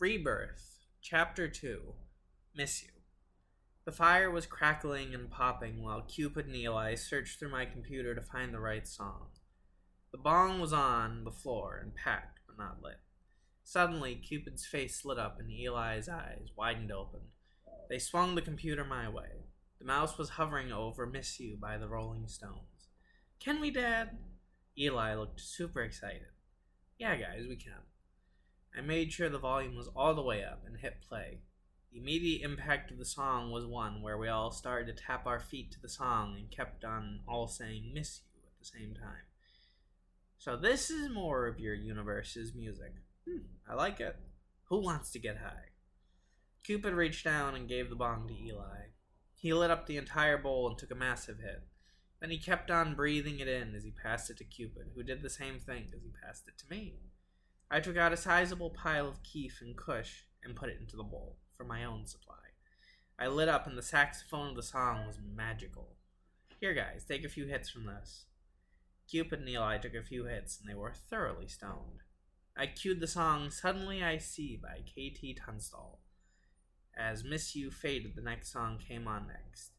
Rebirth, Chapter 2, Miss You. The fire was crackling and popping while Cupid and Eli searched through my computer to find the right song. The bong was on the floor and packed, but not lit. Suddenly, Cupid's face lit up and Eli's eyes widened open. They swung the computer my way. The mouse was hovering over Miss You by the Rolling Stones. "Can we, Dad?" Eli looked super excited. "Yeah, guys, we can." I made sure the volume was all the way up and hit play. The immediate impact of the song was one where we all started to tap our feet to the song and kept on all saying "Miss You" at the same time. So this is more of your universe's music. I like it. Who wants to get high? Cupid reached down and gave the bong to Eli. He lit up the entire bowl and took a massive hit. Then he kept on breathing it in as he passed it to Cupid, who did the same thing as he passed it to me. I took out a sizable pile of keef and kush and put it into the bowl for my own supply. I lit up and the saxophone of the song was magical. "Here, guys, take a few hits from this." Cupid and Eli took a few hits and they were thoroughly stoned. I cued the song "Suddenly I See" by KT Tunstall. As "Miss You" faded, the next song came on next.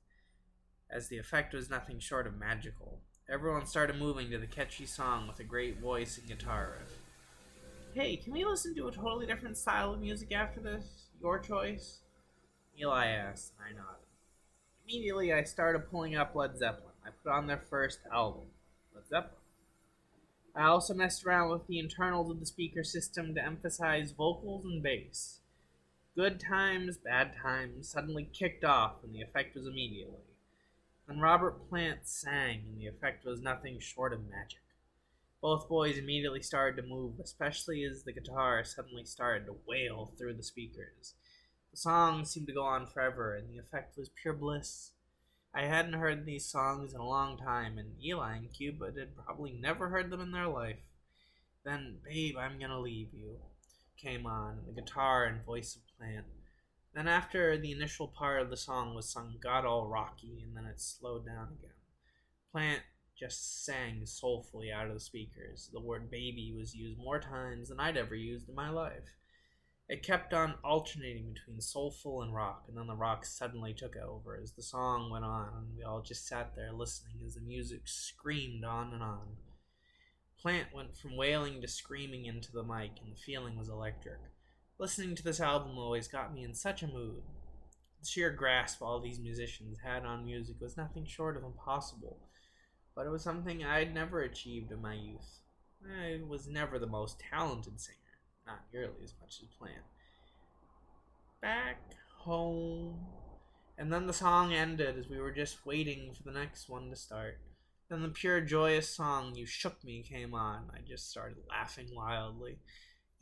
As the effect was nothing short of magical, everyone started moving to the catchy song with a great voice and guitar riff. "Hey, can we listen to a totally different style of music after this? Your choice?" Eli asked, and I nodded. Immediately, I started pulling up Led Zeppelin. I put on their first album, Led Zeppelin. I also messed around with the internals of the speaker system to emphasize vocals and bass. Good Times, Bad Times suddenly kicked off, and the effect was immediately. Then Robert Plant sang, and the effect was nothing short of magic. Both boys immediately started to move, especially as the guitar suddenly started to wail through the speakers. The song seemed to go on forever, and the effect was pure bliss. I hadn't heard these songs in a long time, and Eli and Cupid had probably never heard them in their life. Then "Babe, I'm Gonna Leave You" came on, and the guitar and voice of Plant. Then after the initial part of the song was sung, got all rocky, and then it slowed down again. Plant just sang soulfully out of the speakers. The word "baby" was used more times than I'd ever used in my life. It kept on alternating between soulful and rock, and then the rock suddenly took over as the song went on, and we all just sat there listening as the music screamed on and on. Plant went from wailing to screaming into the mic, and the feeling was electric. Listening to this album always got me in such a mood. The sheer grasp all these musicians had on music was nothing short of impossible, but it was something I'd never achieved in my youth. I was never the most talented singer, not nearly as much as Plant. Back home. And then the song ended as we were just waiting for the next one to start. Then the pure joyous song "You Shook Me" came on. I just started laughing wildly.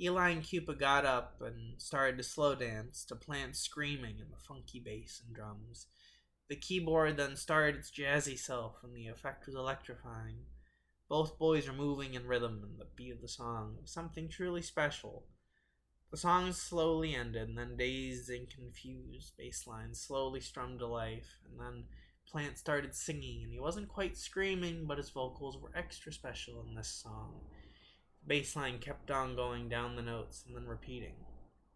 Eli and Cupid got up and started to slow dance to Plant screaming and the funky bass and drums. The keyboard then started its jazzy self, and the effect was electrifying. Both boys were moving in rhythm, and the beat of the song was something truly special. The song slowly ended, and then dazed and confused bass lines slowly strummed to life, and then Plant started singing, and he wasn't quite screaming, but his vocals were extra special in this song. The bass line kept on going down the notes and then repeating.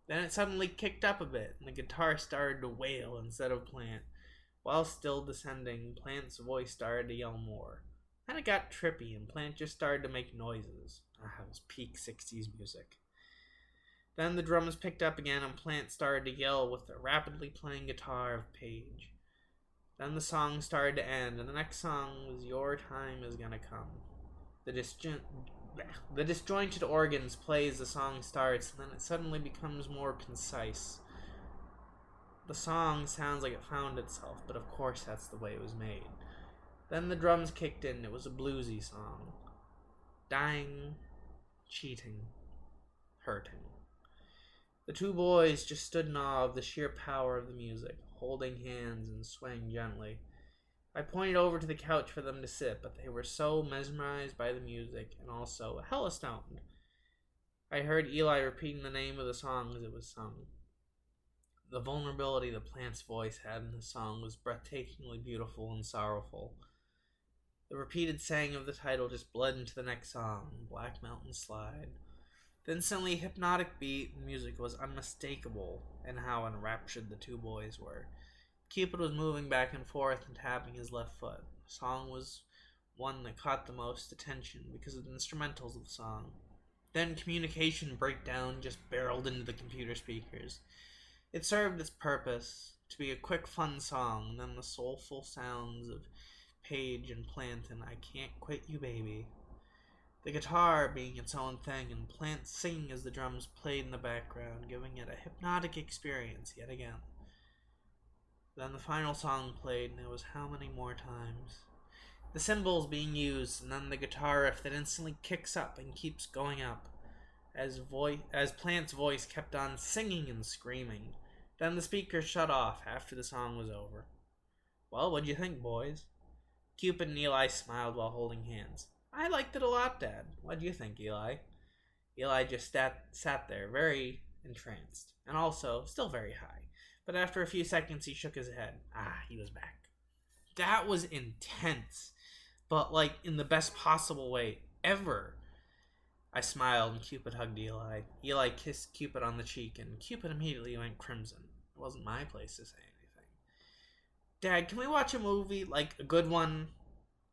Then it suddenly kicked up a bit, and the guitar started to wail instead of Plant. While still descending, Plant's voice started to yell more. Then it got trippy, and Plant just started to make noises. It was peak 60s music. Then the drums picked up again, and Plant started to yell with the rapidly playing guitar of Page. Then the song started to end, and the next song was "Your Time Is Gonna Come." The disjointed organs play as the song starts, and then it suddenly becomes more concise. The song sounds like it found itself, but of course that's the way it was made. Then the drums kicked in. It was a bluesy song. Dying, cheating, hurting. The two boys just stood in awe of the sheer power of the music, holding hands and swaying gently. I pointed over to the couch for them to sit, but they were so mesmerized by the music and also hella stoned. I heard Eli repeating the name of the song as it was sung. The vulnerability that Plant's voice had in the song was breathtakingly beautiful and sorrowful. The repeated saying of the title just bled into the next song, "Black Mountain Slide." The instantly hypnotic beat and music was unmistakable in how enraptured the two boys were. Cupid was moving back and forth and tapping his left foot. The song was one that caught the most attention because of the instrumentals of the song. Then communication breakdown just barreled into the computer speakers. It served its purpose to be a quick, fun song, and then the soulful sounds of Page and Plant and I Can't Quit You Baby. The guitar being its own thing, and Plant singing as the drums played in the background, giving it a hypnotic experience yet again. Then the final song played, and it was how many more times? The cymbals being used, and then the guitar riff that instantly kicks up and keeps going up, as Plant's voice kept on singing and screaming. Then the speakers shut off after the song was over. Well, what'd you think, boys? Cupid and Eli smiled while holding hands. I liked it a lot, Dad. What'd you think, Eli? Eli just sat there, very entranced, and also still very high. But after a few seconds, he shook his head. He was back. That was intense, but like in the best possible way ever. I smiled, and Cupid hugged Eli. Eli kissed Cupid on the cheek, and Cupid immediately went crimson. It wasn't my place to say anything. Dad, can we watch a movie, like a good one?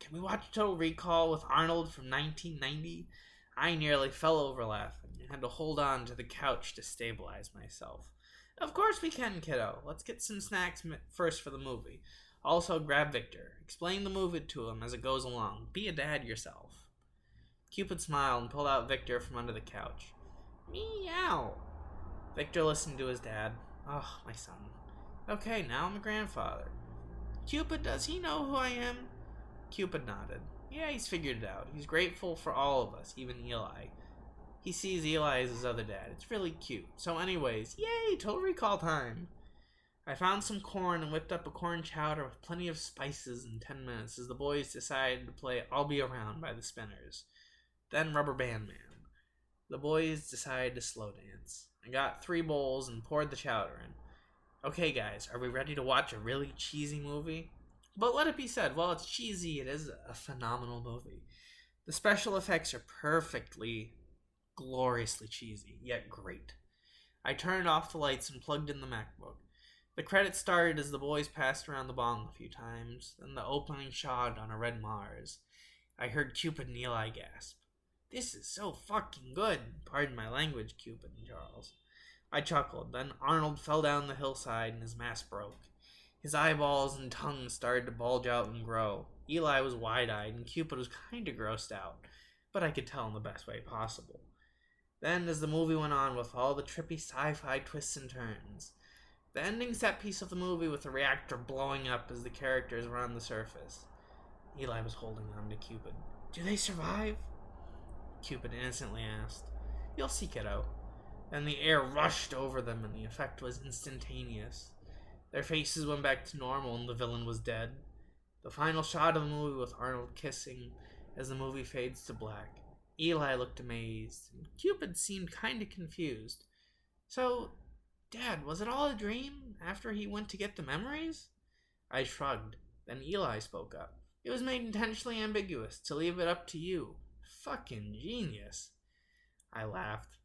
Can we watch Total Recall with Arnold from 1990? I nearly fell over laughing and had to hold on to the couch to stabilize myself. Of course we can, kiddo. Let's get some snacks first for the movie. Also, grab Victor. Explain the movie to him as it goes along. Be a dad yourself. Cupid smiled and pulled out Victor from under the couch. Meow. Victor listened to his dad. Oh, my son. Okay, now I'm a grandfather. Cupid, does he know who I am? Cupid nodded. Yeah, he's figured it out. He's grateful for all of us, even Eli. He sees Eli as his other dad. It's really cute. So anyways, yay, Total Recall time. I found some corn and whipped up a corn chowder with plenty of spices in 10 minutes as the boys decided to play I'll Be Around by the Spinners. Then Rubber Band Man. The boys decided to slow dance. I got 3 bowls and poured the chowder in. Okay guys, are we ready to watch a really cheesy movie? But let it be said, while it's cheesy, it is a phenomenal movie. The special effects are perfectly, gloriously cheesy, yet great. I turned off the lights and plugged in the MacBook. The credits started as the boys passed around the bong a few times, then the opening shot on a red Mars. I heard Cupid and Eli gasp. This is so fucking good. Pardon my language, Cupid and Charles. I chuckled. Then Arnold fell down the hillside and his mask broke. His eyeballs and tongue started to bulge out and grow. Eli was wide-eyed and Cupid was kinda grossed out, but I could tell in the best way possible. Then, as the movie went on with all the trippy sci-fi twists and turns, the ending set piece of the movie with the reactor blowing up as the characters were on the surface. Eli was holding on to Cupid. Do they survive? Cupid innocently asked. You'll see, kiddo. Then the air rushed over them and the effect was instantaneous. Their faces went back to normal and the villain was dead. The final shot of the movie with Arnold kissing as the movie fades to black. Eli looked amazed, and Cupid seemed kinda confused. So, Dad, was it all a dream after he went to get the memories? I shrugged. Then Eli spoke up. It was made intentionally ambiguous, to leave it up to you. Fucking genius. I laughed.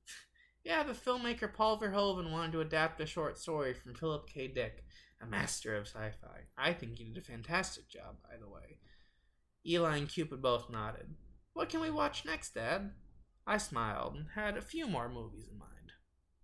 Yeah, the filmmaker Paul Verhoeven wanted to adapt a short story from Philip K. Dick, a master of sci-fi. I think he did a fantastic job, by the way. Eli and Cupid both nodded. What can we watch next, Dad? I smiled and had a few more movies in mind.